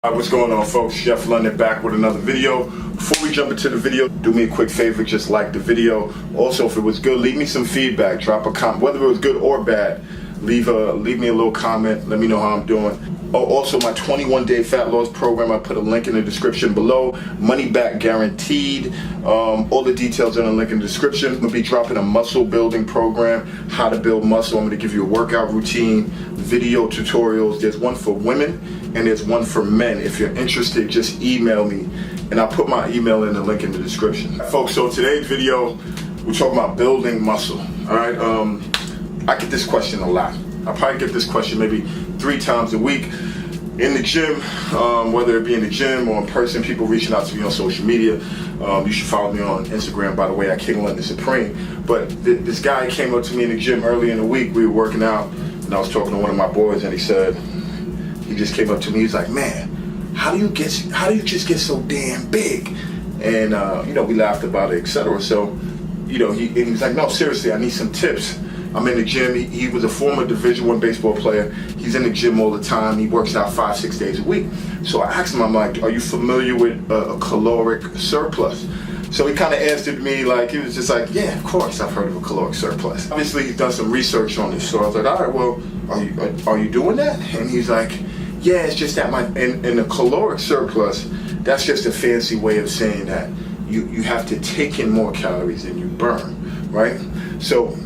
What's going on, folks? Chef London back with another video. Before we jump into the video, do me a quick favor, just like the video. Also, if it was good, leave me some feedback. Drop a comment, whether it was good or bad. Leave me a little comment. Let me know how I'm doing. Oh, also, my 21-day fat loss program, I put a link in the description below. Money back guaranteed. All the details are in the link in the description. I'm gonna be dropping a muscle building program, how to build muscle. I'm gonna give you a workout routine, video tutorials. There's one for women and there's one for men. If you're interested, just email me and I'll put my email in the link in the description. Folks, so today's video, we're talking about building muscle. All right, I get this question a lot. I probably get this question maybe 3 times a week in the gym, whether it be in the gym or in person. People reaching out to me on social media. You should follow me on Instagram, by the way, at King London Supreme. But this guy came up to me in the gym early in the week. We were working out and I was talking to one of my boys and he just came up to me. He's like, man, how do you just get so damn big? And we laughed about it, etc. So, he was like, no, seriously, I need some tips. I'm in the gym. He was a former Division I baseball player. He's in the gym all the time. He works out 5-6 days a week. So I asked him, I'm like, are you familiar with a caloric surplus? So he kind of answered me like, he was just like, yeah, of course, I've heard of a caloric surplus. Obviously, he's done some research on this. So I was like, all right, well, are you doing that? And he's like, yeah, it's just that in a caloric surplus, that's just a fancy way of saying that you have to take in more calories than you burn, right? So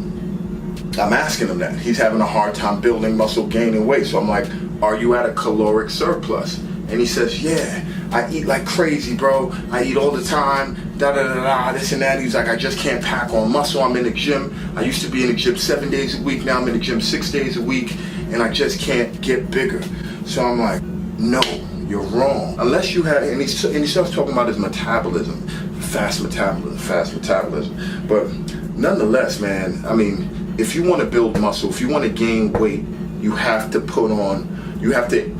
I'm asking him that. He's having a hard time building muscle, gaining weight. So I'm like, are you at a caloric surplus? And he says, yeah, I eat like crazy, bro. I eat all the time, this and that. He's like, I just can't pack on muscle. I'm in the gym. I used to be in the gym 7 days a week. Now I'm in the gym 6 days a week, and I just can't get bigger. So I'm like, no, you're wrong. Unless you have, and he starts talking about his metabolism, fast metabolism. But nonetheless, man, I mean, if you want to build muscle, if you want to gain weight, you have to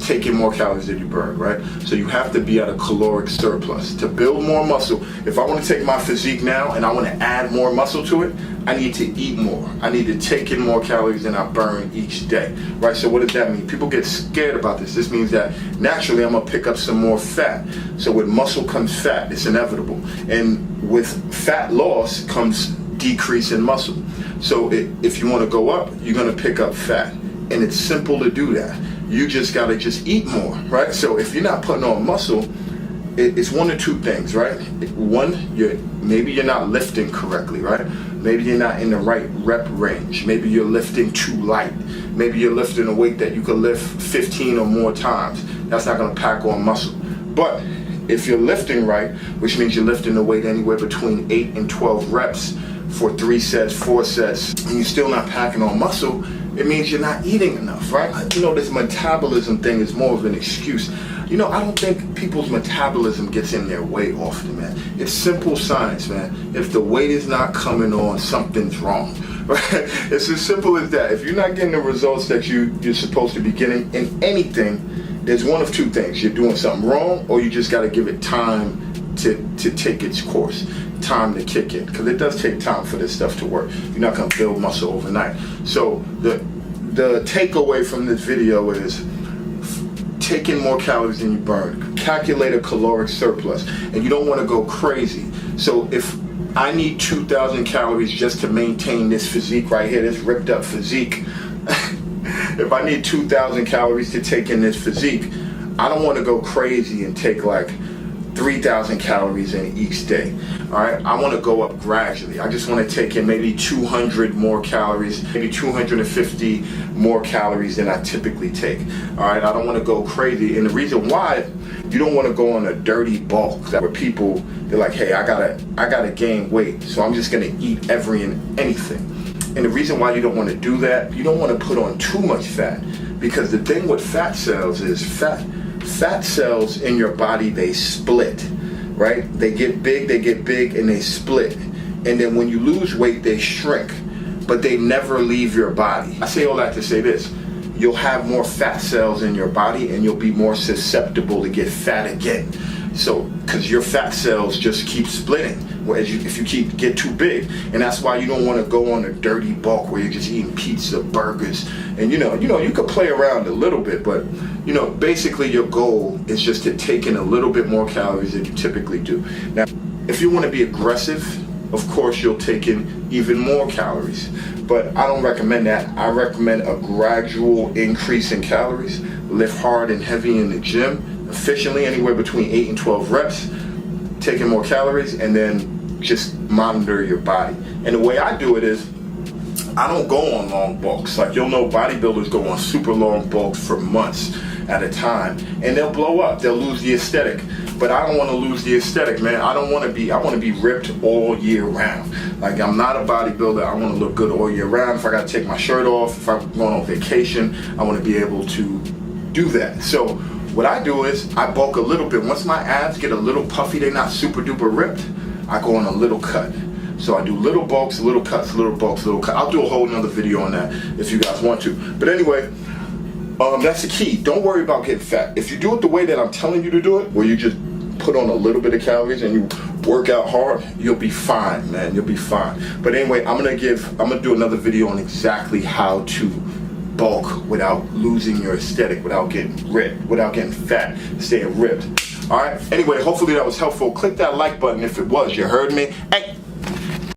take in more calories than you burn, right? So you have to be at a caloric surplus. To build more muscle, if I want to take my physique now and I want to add more muscle to it, I need to eat more. I need to take in more calories than I burn each day, right? So what does that mean? People get scared about this. This means that naturally I'm gonna pick up some more fat. So with muscle comes fat, it's inevitable. And with fat loss comes decrease in muscle. So if you want to go up, you're going to pick up fat. And it's simple to do that. You just got to eat more, right? So if you're not putting on muscle, it's one of two things, right? One, maybe you're not lifting correctly, right? Maybe you're not in the right rep range. Maybe you're lifting too light. Maybe you're lifting a weight that you could lift 15 or more times. That's not going to pack on muscle. But if you're lifting right, which means you're lifting the weight anywhere between 8 and 12 reps, for 3 sets, 4 sets, and you're still not packing on muscle, it means you're not eating enough, right? This metabolism thing is more of an excuse. I don't think people's metabolism gets in their way often, man. It's simple science, man. If the weight is not coming on, something's wrong, right? It's as simple as that. If you're not getting the results that you're supposed to be getting in anything, there's one of two things. You're doing something wrong, or you just got to give it time to take its course, time to kick in, because it does take time for this stuff to work. You're not going to build muscle overnight. So the takeaway from this video is take in more calories than you burn. Calculate a caloric surplus, and you don't want to go crazy. So if I need 2,000 calories just to maintain this physique right here, this ripped up physique, if I need 2,000 calories to take in this physique, I don't want to go crazy and take like 3,000 calories in each day. All right, I want to go up gradually. I just want to take in maybe 200 more calories, maybe 250 more calories than I typically take. All right, I don't want to go crazy. And the reason why you don't want to go on a dirty bulk, where people, they're like, hey, I gotta gain weight, so I'm just gonna eat every and anything. And the reason why you don't want to do that, you don't want to put on too much fat, because the thing with fat cells is fat cells in your body, they split, right? They get big, and they split. And then when you lose weight, they shrink, but they never leave your body. I say all that to say this. You'll have more fat cells in your body and you'll be more susceptible to get fat again. So, because your fat cells just keep splitting if you get too big, and that's why you don't want to go on a dirty bulk where you're just eating pizza, burgers, and you could play around a little bit, but basically your goal is just to take in a little bit more calories than you typically do. Now, if you want to be aggressive, of course you'll take in even more calories, but I don't recommend that. I recommend a gradual increase in calories. Lift hard and heavy in the gym, efficiently, anywhere between 8 and 12 reps, taking more calories, and then just monitor your body. And the way I do it is, I don't go on long bulks. Like, you'll know bodybuilders go on super long bulks for months at a time, and they'll blow up, they'll lose the aesthetic. But I don't want to lose the aesthetic, man. I want to be ripped all year round. Like, I'm not a bodybuilder. I want to look good all year round. If I got to take my shirt off, if I'm going on vacation, I want to be able to do that. So what I do is I bulk a little bit. Once my abs get a little puffy, they're not super duper ripped, I go on a little cut. So I do little bulks, little cuts, little bulks, little cuts. I'll do a whole nother video on that if you guys want to. But anyway, that's the key. Don't worry about getting fat. If you do it the way that I'm telling you to do it, where you just put on a little bit of calories and you work out hard, you'll be fine, man. You'll be fine. But anyway, I'm gonna do another video on exactly how to bulk without losing your aesthetic, without getting ripped, without getting fat, staying ripped. All right. Anyway, hopefully that was helpful. Click that like button if it was. You heard me. Hey.